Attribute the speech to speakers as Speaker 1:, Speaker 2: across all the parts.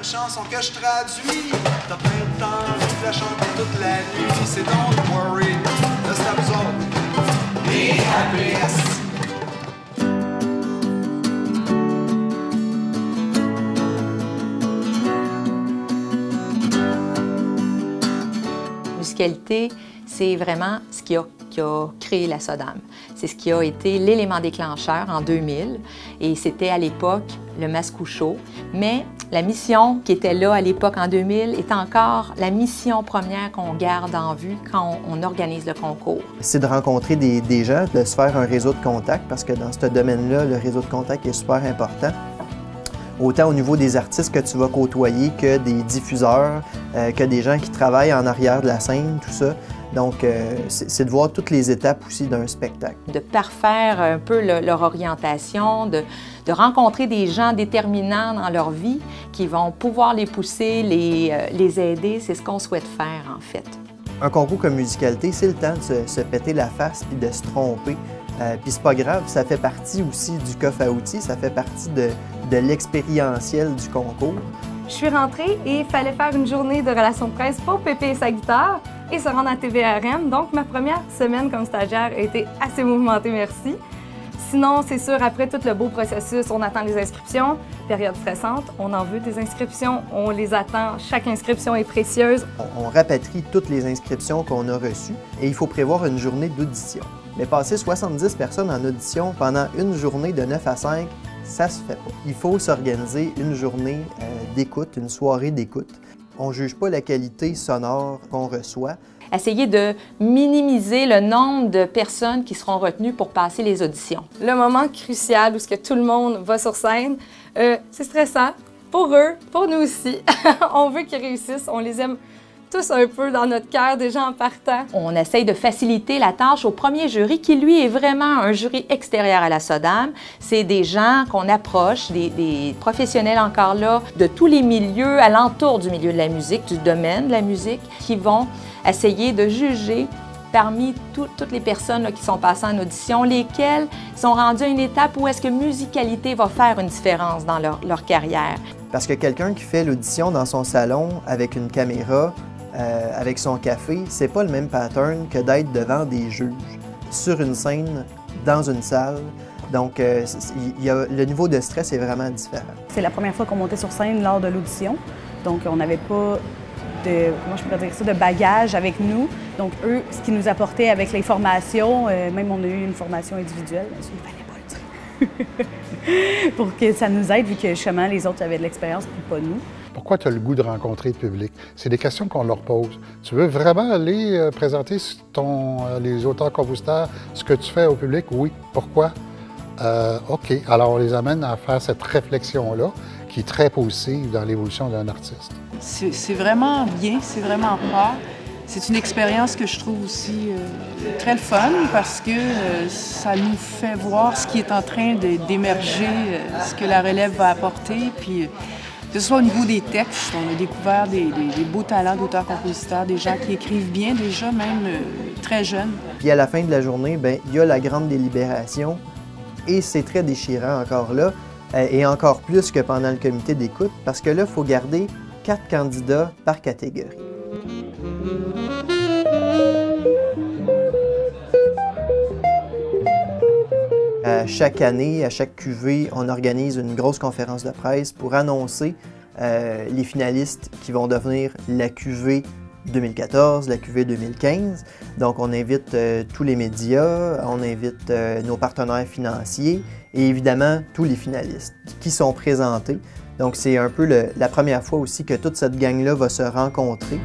Speaker 1: chanson que je traduis. T'as plein de temps, je la chanter toute la nuit. C'est Don't Worry, là c'est à vous autres. Be happy.
Speaker 2: Musicalité, c'est vraiment ce qui a créé la SODAM. C'est ce qui a été l'élément déclencheur en 2000 et c'était à l'époque le Mascoucho. Mais la mission qui était là à l'époque en 2000 est encore la mission première qu'on garde en vue quand on organise le concours.
Speaker 3: C'est de rencontrer des gens, de se faire un réseau de contacts parce que dans ce domaine-là, le réseau de contacts est super important. Autant au niveau des artistes que tu vas côtoyer que des diffuseurs, que des gens qui travaillent en arrière de la scène, tout ça. Donc, c'est de voir toutes les étapes aussi d'un spectacle.
Speaker 2: De parfaire un peu leur orientation, de rencontrer des gens déterminants dans leur vie qui vont pouvoir les pousser, les aider. C'est ce qu'on souhaite faire, en fait.
Speaker 3: Un concours comme Musicalité, c'est le temps de se péter la face puis de se tromper. Puis c'est pas grave, ça fait partie aussi du coffre à outils, ça fait partie de l'expérientiel du concours.
Speaker 4: Je suis rentrée et il fallait faire une journée de relations de presse pour Pépé et sa guitare et se rendre à TVRM. Donc ma première semaine comme stagiaire a été assez mouvementée, merci. Sinon, c'est sûr, après tout le beau processus, on attend les inscriptions. Période stressante, on en veut des inscriptions, on les attend. Chaque inscription est précieuse.
Speaker 3: On rapatrie toutes les inscriptions qu'on a reçues et il faut prévoir une journée d'audition. Mais passer 70 personnes en audition pendant une journée de 9 à 5, ça se fait pas. Il faut s'organiser une journée d'écoute, une soirée d'écoute. On ne juge pas la qualité sonore qu'on reçoit.
Speaker 2: Essayer de minimiser le nombre de personnes qui seront retenues pour passer les auditions.
Speaker 4: Le moment crucial où ce que tout le monde va sur scène, c'est stressant pour eux, pour nous aussi. On veut qu'ils réussissent, on les aime tous un peu dans notre cœur déjà en partant.
Speaker 2: On essaye de faciliter la tâche au premier jury qui, lui, est vraiment un jury extérieur à la SODAM. C'est des gens qu'on approche, des professionnels encore là, de tous les milieux alentours du milieu de la musique, du domaine de la musique, qui vont essayer de juger parmi toutes les personnes là, qui sont passées en audition, lesquelles sont rendues à une étape où est-ce que Musicalité va faire une différence dans leur carrière.
Speaker 3: Parce que quelqu'un qui fait l'audition dans son salon avec une caméra, avec son café, c'est pas le même pattern que d'être devant des juges, sur une scène, dans une salle. Donc, le niveau de stress est vraiment différent.
Speaker 5: C'est la première fois qu'on montait sur scène lors de l'audition. Donc, on n'avait pas de, comment je pourrais dire ça, de bagages avec nous. Donc, eux, ce qu'ils nous apportaient avec les formations, même on a eu une formation individuelle, il ne fallait pas le dire, pour que ça nous aide, vu que justement les autres avaient de l'expérience, puis pas nous.
Speaker 6: Pourquoi tu as le goût de rencontrer le public? C'est des questions qu'on leur pose. Tu veux vraiment aller présenter les auteurs-compositeurs, ce que tu fais au public? Oui. Pourquoi? OK. Alors, on les amène à faire cette réflexion-là, qui est très positive dans l'évolution d'un artiste.
Speaker 7: C'est vraiment bien, c'est vraiment rare. C'est une expérience que je trouve aussi très fun parce que ça nous fait voir ce qui est en train d'émerger, ce que la relève va apporter. Puis, que ce soit au niveau des textes, on a découvert des beaux talents d'auteurs-compositeurs, des gens qui écrivent bien déjà, même très jeunes.
Speaker 3: Puis à la fin de la journée, bien, il y a la grande délibération et c'est très déchirant encore là, et encore plus que pendant le comité d'écoute, parce que là, il faut garder 4 candidats par catégorie. Chaque année, à chaque cuvée, on organise une grosse conférence de presse pour annoncer les finalistes qui vont devenir la cuvée 2014, la cuvée 2015. Donc, on invite tous les médias, on invite nos partenaires financiers et évidemment tous les finalistes qui sont présentés. Donc, c'est un peu la première fois aussi que toute cette gang-là va se rencontrer.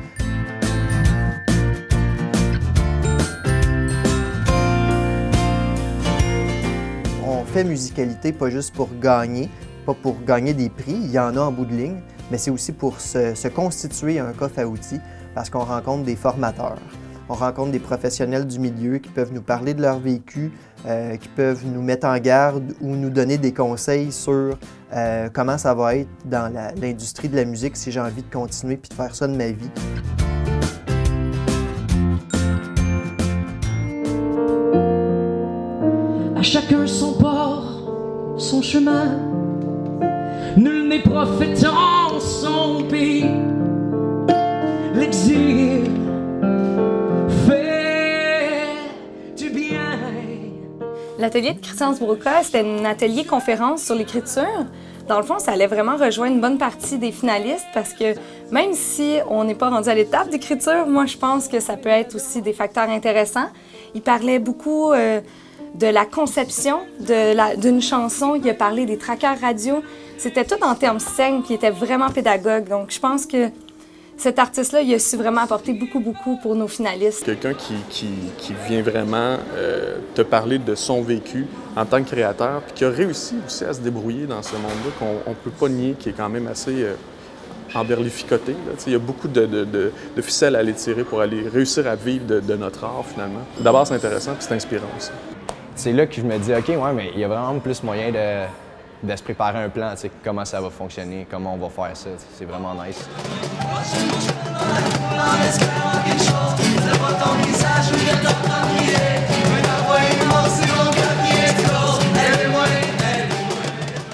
Speaker 3: On fait Musicalité pas juste pour gagner, pas pour gagner des prix, il y en a en bout de ligne, mais c'est aussi pour se constituer un coffre à outils parce qu'on rencontre des formateurs, on rencontre des professionnels du milieu qui peuvent nous parler de leur vécu, qui peuvent nous mettre en garde ou nous donner des conseils sur comment ça va être dans l'industrie de la musique si j'ai envie de continuer puis de faire ça de ma vie.
Speaker 8: À chacun son port, son chemin. Nul n'est prophète en son
Speaker 4: L'atelier de Christian Sbroca, c'était un atelier conférence sur l'écriture. Dans le fond, ça allait vraiment rejoindre une bonne partie des finalistes parce que même si on n'est pas rendu à l'étape d'écriture, moi, je pense que ça peut être aussi des facteurs intéressants. Il parlait beaucoup de la conception d'une chanson. Il a parlé des trackers radio. C'était tout en termes simples, puis il était vraiment pédagogue. Donc, je pense que cet artiste-là, il a su vraiment apporter beaucoup pour nos finalistes.
Speaker 8: Quelqu'un qui vient vraiment te parler de son vécu en tant que créateur, puis qui a réussi aussi à se débrouiller dans ce monde-là, qu'on ne peut pas nier, qui est quand même assez emberlificoté. Il y a beaucoup de ficelles à aller tirer pour aller réussir à vivre de notre art, finalement. D'abord, c'est intéressant, puis c'est inspirant aussi. C'est là que je me dis, OK, ouais, mais il y a vraiment plus moyen de se préparer un plan, comment ça va fonctionner, comment on va faire ça. C'est vraiment nice.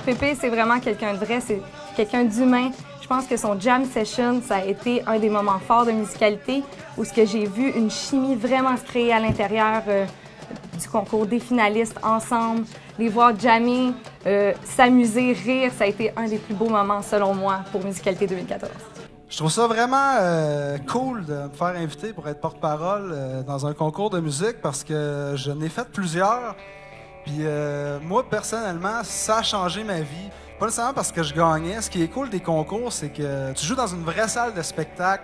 Speaker 4: Pépé, c'est vraiment quelqu'un de vrai, c'est quelqu'un d'humain. Je pense que son jam session, ça a été un des moments forts de musicalité où ce que j'ai vu une chimie vraiment se créer à l'intérieur du concours, des finalistes ensemble, les voir jammer, s'amuser, rire, ça a été un des plus beaux moments, selon moi, pour Musicalité 2014.
Speaker 1: Je trouve ça vraiment cool de me faire inviter pour être porte-parole dans un concours de musique parce que je n'ai fait plusieurs. Puis moi, personnellement, ça a changé ma vie. Pas nécessairement parce que je gagnais. Ce qui est cool des concours, c'est que tu joues dans une vraie salle de spectacle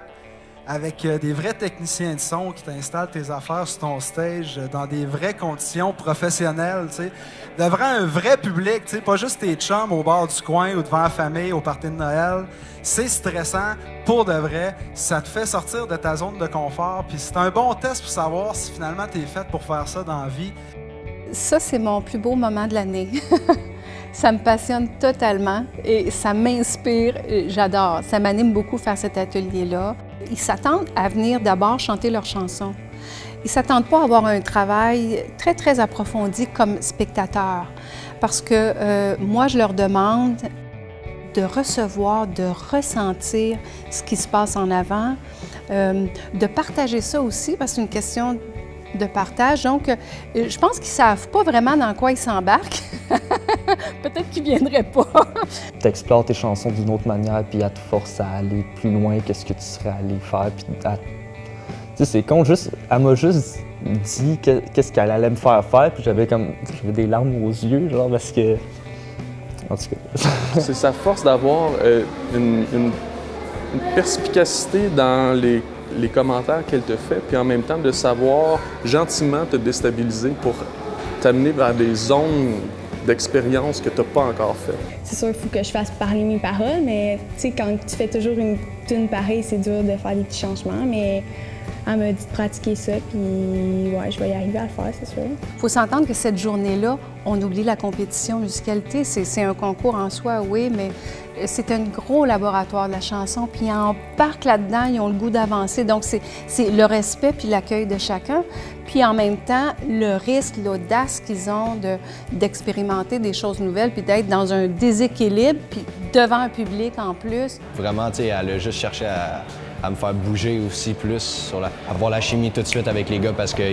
Speaker 1: avec des vrais techniciens de son qui t'installent tes affaires sur ton stage dans des vraies conditions professionnelles, tu sais. Devant un vrai public, tu sais, pas juste tes chums au bord du coin ou devant la famille au party de Noël. C'est stressant, pour de vrai. Ça te fait sortir de ta zone de confort. Puis c'est un bon test pour savoir si finalement t'es faite pour faire ça dans la vie.
Speaker 9: Ça, c'est mon plus beau moment de l'année. Ça me passionne totalement et ça m'inspire. J'adore. Ça m'anime beaucoup faire cet atelier-là. Ils s'attendent à venir d'abord chanter leurs chansons. Ils ne s'attendent pas à avoir un travail très approfondi comme spectateur. Parce que moi, je leur demande de recevoir, de ressentir ce qui se passe en avant, de partager ça aussi, parce que c'est une question de partage. Donc, je pense qu'ils ne savent pas vraiment dans quoi ils s'embarquent. Peut-être qu'ils ne viendraient pas.
Speaker 10: Tu explores tes chansons d'une autre manière, puis elle te force à aller plus loin que ce que tu serais allé faire. Puis tu sais, c'est con, elle m'a juste dit qu'est-ce qu'elle allait me faire faire, puis j'avais des larmes aux yeux, genre, parce que... En tout cas... C'est sa force d'avoir une perspicacité dans les commentaires qu'elle te fait, puis en même temps de savoir gentiment te déstabiliser pour t'amener vers des zones d'expérience que tu n'as pas encore fait.
Speaker 11: C'est sûr qu'il faut que je fasse parler mes paroles, mais tu sais, quand tu fais toujours une tune pareille, c'est dur de faire des petits changements, mais elle m'a dit de pratiquer ça, puis ouais, je vais y arriver à le faire, c'est sûr.
Speaker 9: Il faut s'entendre que cette journée-là, on oublie la compétition musicalité. C'est un concours en soi, oui, mais c'est un gros laboratoire de la chanson, puis ils embarquent là-dedans, ils ont le goût d'avancer. Donc, c'est le respect puis l'accueil de chacun, puis en même temps, le risque, l'audace qu'ils ont d'expérimenter des choses nouvelles, puis d'être dans un déséquilibre, puis devant un public en plus.
Speaker 12: Vraiment, tu sais, elle a juste cherché à me faire bouger aussi plus, avoir la chimie tout de suite avec les gars, parce que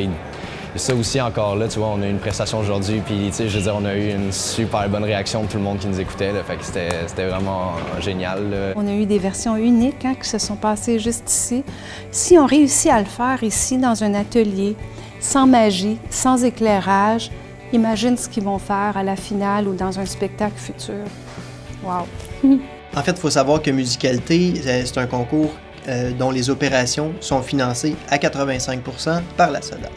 Speaker 12: ça aussi, encore là, tu vois, on a eu une prestation aujourd'hui, puis tu sais, je veux dire, on a eu une super bonne réaction de tout le monde qui nous écoutait, là, fait que c'était vraiment génial, là.
Speaker 9: On a eu des versions uniques qui se sont passées juste ici. Si on réussit à le faire ici, dans un atelier, sans magie, sans éclairage, imagine ce qu'ils vont faire à la finale ou dans un spectacle futur. Wow!
Speaker 3: En fait, il faut savoir que Musicalité, c'est un concours dont les opérations sont financées à 85% par la SODAM.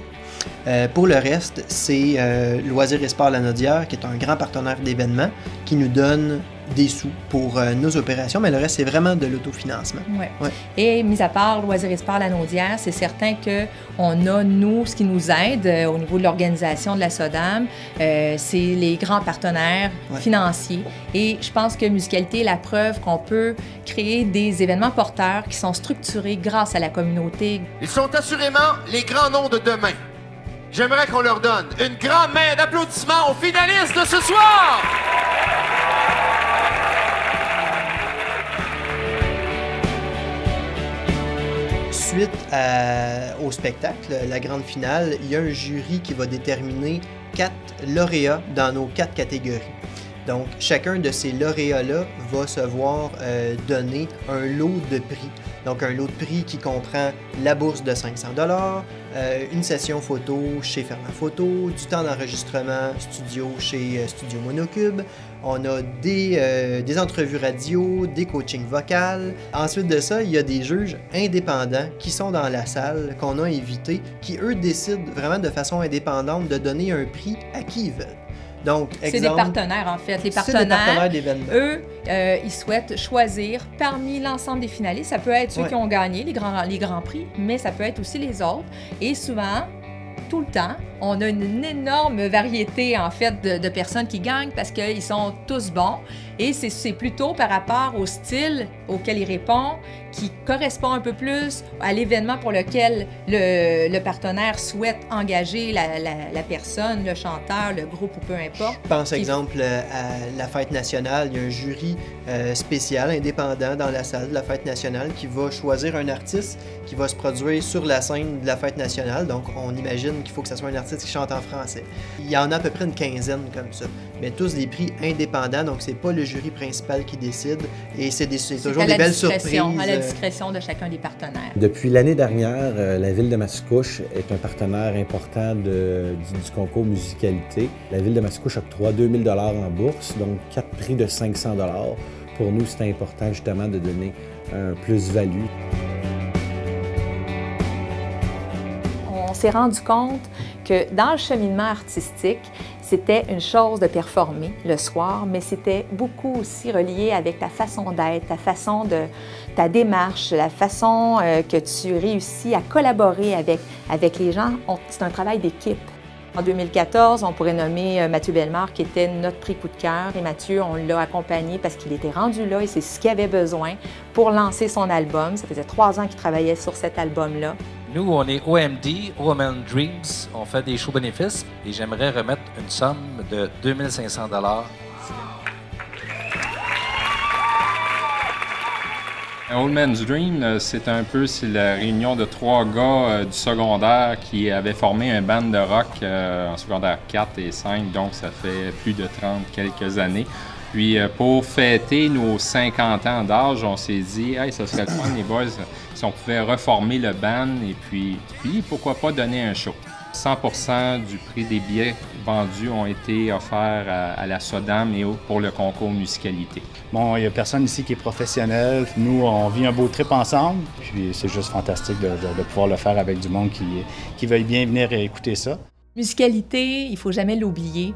Speaker 3: Pour le reste, c'est Loisirs et Sports Lanaudière, qui est un grand partenaire d'événements, qui nous donne des sous pour nos opérations, mais le reste, c'est vraiment de l'autofinancement.
Speaker 2: Oui. Ouais. Et mis à part Loisirs et Sports Lanaudière, c'est certain qu'on a, nous, ce qui nous aide au niveau de l'organisation de la SODAM, c'est les grands partenaires financiers. Et je pense que Musicalité est la preuve qu'on peut créer des événements porteurs qui sont structurés grâce à la communauté.
Speaker 13: Ils sont assurément les grands noms de demain. J'aimerais qu'on leur donne une grande main d'applaudissements aux finalistes de ce soir!
Speaker 3: Suite au spectacle, la grande finale, il y a un jury qui va déterminer 4 lauréats dans nos 4 catégories. Donc, chacun de ces lauréats-là va se voir donner un lot de prix. Donc, un lot de prix qui comprend la bourse de 500 $, une session photo chez Fermat Photo, du temps d'enregistrement studio chez Studio Monocube. On a des entrevues radio, des coachings vocales. Ensuite de ça, il y a des juges indépendants qui sont dans la salle, qu'on a invités, qui, eux, décident vraiment de façon indépendante de donner un prix à qui ils veulent. Donc,
Speaker 2: c'est des partenaires, en fait. Les partenaires, eux, ils souhaitent choisir parmi l'ensemble des finalistes. Ça peut être ceux qui ont gagné les grands prix, mais ça peut être aussi les autres. Et souvent, tout le temps, on a une énorme variété, en fait, de personnes qui gagnent parce qu'ils sont tous bons. Et c'est plutôt par rapport au style auquel ils répondent, qui correspond un peu plus à l'événement pour lequel le partenaire souhaite engager la personne, le chanteur, le groupe ou peu importe.
Speaker 3: Je pense, exemple, à la Fête nationale. Il y a un jury spécial, indépendant dans la salle de la Fête nationale qui va choisir un artiste qui va se produire sur la scène de la Fête nationale. Donc, on imagine qu'il faut que ce soit un artiste qui chante en français. Il y en a à peu près une quinzaine comme ça, mais tous des prix indépendants, donc c'est pas le jury principal qui décide et c'est toujours des belles surprises.
Speaker 2: À la discrétion de chacun des partenaires.
Speaker 14: Depuis l'année dernière, la Ville de Mascouche est un partenaire important du concours Musicalité. La Ville de Mascouche octroie 2000 $ en bourse, donc 4 prix de 500 $. Pour nous, c'est important justement de donner un plus-value.
Speaker 2: On s'est rendu compte que dans le cheminement artistique, c'était une chose de performer le soir, mais c'était beaucoup aussi relié avec ta façon d'être, ta démarche, la façon que tu réussis à collaborer avec les gens. C'est un travail d'équipe. En 2014, on pourrait nommer Mathieu Bellemare, qui était notre prix coup de cœur. Et Mathieu, on l'a accompagné parce qu'il était rendu là et c'est ce qu'il avait besoin pour lancer son album. Ça faisait 3 ans qu'il travaillait sur cet album-là.
Speaker 15: Nous, on est OMD, Women Dreams. On fait des shows bénéfices et j'aimerais remettre une somme de 2500 $.
Speaker 16: Old Man's Dream, c'est un peu la réunion de 3 gars du secondaire qui avaient formé un band de rock en secondaire 4 et 5, donc ça fait plus de 30 quelques années. Puis pour fêter nos 50 ans d'âge, on s'est dit hey, ça serait le fun les boys si on pouvait reformer le band et puis pourquoi pas donner un show. 100% du prix des billets vendus ont été offerts à la SODAM et pour le concours Musicalité.
Speaker 17: Bon, il n'y a personne ici qui est professionnel. Nous, on vit un beau trip ensemble. Puis c'est juste fantastique de pouvoir le faire avec du monde qui veuille bien venir écouter ça.
Speaker 2: Musicalité, il ne faut jamais l'oublier.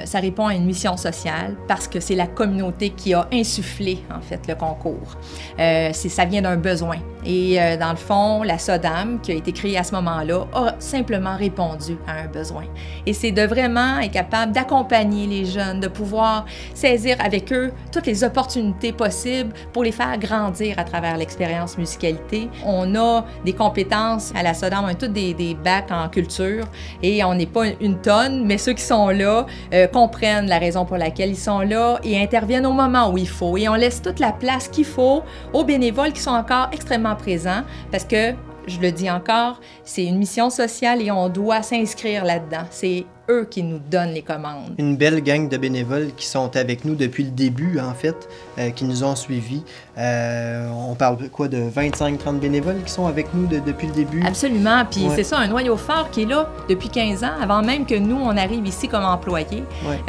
Speaker 2: Ça répond à une mission sociale parce que c'est la communauté qui a insufflé, en fait, le concours. Ça vient d'un besoin. Et dans le fond, la SODAM, qui a été créée à ce moment-là, a simplement répondu à un besoin. Et c'est de vraiment être capable d'accompagner les jeunes, de pouvoir saisir avec eux toutes les opportunités possibles pour les faire grandir à travers l'expérience musicalité. On a des compétences à la SODAM, on a tous des bacs en culture et on n'est pas une tonne, mais ceux qui sont là comprennent la raison pour laquelle ils sont là et interviennent au moment où il faut. Et on laisse toute la place qu'il faut aux bénévoles qui sont encore extrêmement présents parce que, je le dis encore, c'est une mission sociale et on doit s'inscrire là-dedans. C'est eux qui nous donnent les commandes.
Speaker 3: Une belle gang de bénévoles qui sont avec nous depuis le début, en fait, qui nous ont suivis. On parle de 25-30 bénévoles qui sont avec nous depuis le début?
Speaker 2: Absolument. Puis c'est ça, un noyau fort qui est là depuis 15 ans, avant même que nous, on arrive ici comme employés.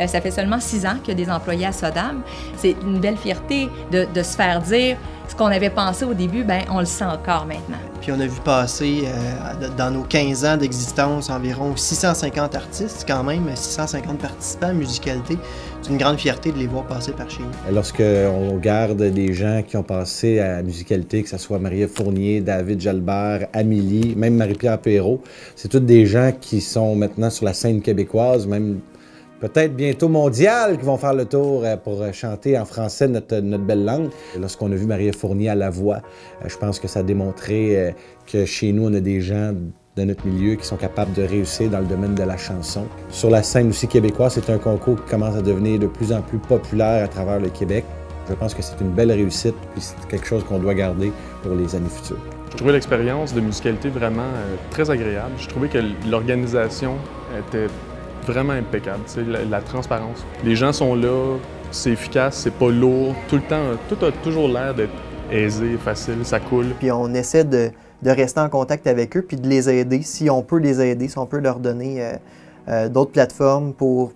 Speaker 2: Ça fait seulement 6 ans qu'il y a des employés à SODAM. C'est une belle fierté de se faire dire ce qu'on avait pensé au début, ben on le sent encore maintenant.
Speaker 3: Puis on a vu passer dans nos 15 ans d'existence environ 650 artistes, quand même, 650 participants à Musicalité. C'est une grande fierté de les voir passer par chez nous.
Speaker 14: Lorsqu'on regarde des gens qui ont passé à Musicalité, que ce soit Marie-Ève Fournier, David Jalbert, Amélie, même Marie-Pierre Perrault, c'est tous des gens qui sont maintenant sur la scène québécoise, même peut-être bientôt mondiale, qui vont faire le tour pour chanter en français notre belle langue. Lorsqu'on a vu Marie-Ève Fournier à la voix, je pense que ça a démontré que chez nous, on a des gens de notre milieu qui sont capables de réussir dans le domaine de la chanson. Sur la scène aussi québécoise, c'est un concours qui commence à devenir de plus en plus populaire à travers le Québec. Je pense que c'est une belle réussite, puis c'est quelque chose qu'on doit garder pour les années futures.
Speaker 8: J'ai trouvé l'expérience de Musicalité vraiment très agréable. J'ai trouvé que l'organisation était vraiment impeccable, tu sais, la transparence. Les gens sont là, c'est efficace, c'est pas lourd, tout le temps, tout a toujours l'air d'être aisé, facile, ça coule.
Speaker 3: Puis on essaie de rester en contact avec eux puis de les aider, si on peut les aider, si on peut leur donner d'autres plateformes pour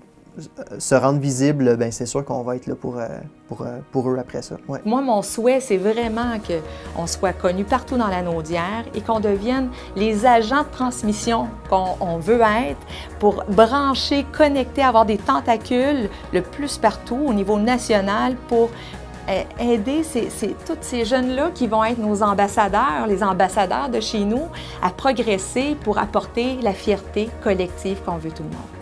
Speaker 3: se rendre visible, bien c'est sûr qu'on va être là pour eux après ça. Ouais.
Speaker 2: Moi, mon souhait, c'est vraiment qu'on soit connu partout dans la Naudière et qu'on devienne les agents de transmission qu'on veut être pour brancher, connecter, avoir des tentacules le plus partout au niveau national pour aider tous ces jeunes-là qui vont être nos ambassadeurs, les ambassadeurs de chez nous, à progresser pour apporter la fierté collective qu'on veut tout le monde.